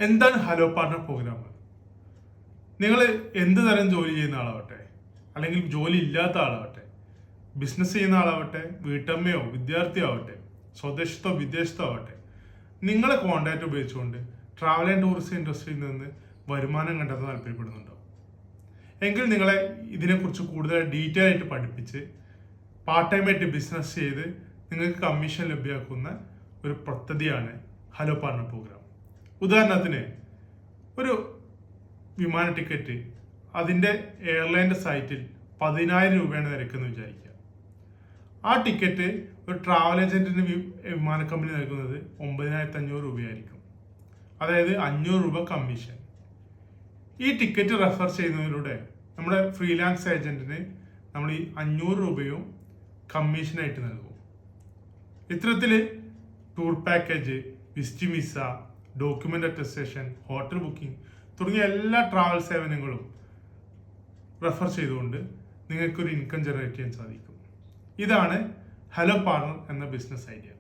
എന്താണ് hello partner programme? നിങ്ങൾ എന്ത് തരം ജോലി ചെയ്യുന്ന ആളാവട്ടെ, അല്ലെങ്കിൽ ജോലി ഇല്ലാത്ത ആളാവട്ടെ, ബിസിനസ് ചെയ്യുന്ന ആളാവട്ടെ, വീട്ടമ്മയോ വിദ്യാർത്ഥിയോ ആവട്ടെ, സ്വദേശത്തോ വിദേശത്തോ ആവട്ടെ, നിങ്ങളെ കോൺടാക്ട് ഉപയോഗിച്ചുകൊണ്ട് ട്രാവൽ ആൻഡ് ടൂറിസം ഇൻഡസ്ട്രിയിൽ നിന്ന് വരുമാനം കണ്ടെത്താൻ താല്പര്യപ്പെടുന്നുണ്ടോ? എങ്കിൽ നിങ്ങളെ ഇതിനെക്കുറിച്ച് കൂടുതൽ ഡീറ്റെയിൽ ആയിട്ട് പഠിപ്പിച്ച് പാർട്ട് ടൈം ആയിട്ട് ബിസിനസ് ചെയ്ത് നിങ്ങൾക്ക് കമ്മീഷൻ ലഭ്യമാക്കുന്ന ഒരു പദ്ധതിയാണ് ഹലോ പാർട്ണർ പ്രോഗ്രാം. ഉദാഹരണത്തിന്, ഒരു വിമാന ടിക്കറ്റ് അതിൻ്റെ എയർലൈൻ്റെ സൈറ്റിൽ 10,000 രൂപയാണ് നിരക്കെന്ന് വിചാരിക്കുക. ആ ടിക്കറ്റ് ഒരു ട്രാവൽ ഏജന്റിന് വിമാന കമ്പനി നൽകുന്നത് 9,500 രൂപയായിരിക്കും. അതായത് 500 രൂപ കമ്മീഷൻ. ഈ ടിക്കറ്റ് റെഫർ ചെയ്യുന്നതിലൂടെ നമ്മുടെ ഫ്രീലാൻസ് ഏജന്റിന് നമ്മൾ ഈ 500 രൂപയും കമ്മീഷനായിട്ട് നൽകും. ഇത്തരത്തിൽ tour package, visiting visa, document attestation, hotel booking തുടങ്ങിയ എല്ലാ ട്രാവൽ സേവനങ്ങളും റെഫർ ചെയ്തുകൊണ്ട് നിങ്ങൾക്കൊരു ഇൻകം ജനറേറ്റ് ചെയ്യാൻ സാധിക്കും. ഇതാണ് ഹലോ പാർട്ണർ എന്ന ബിസിനസ് ഐഡിയ.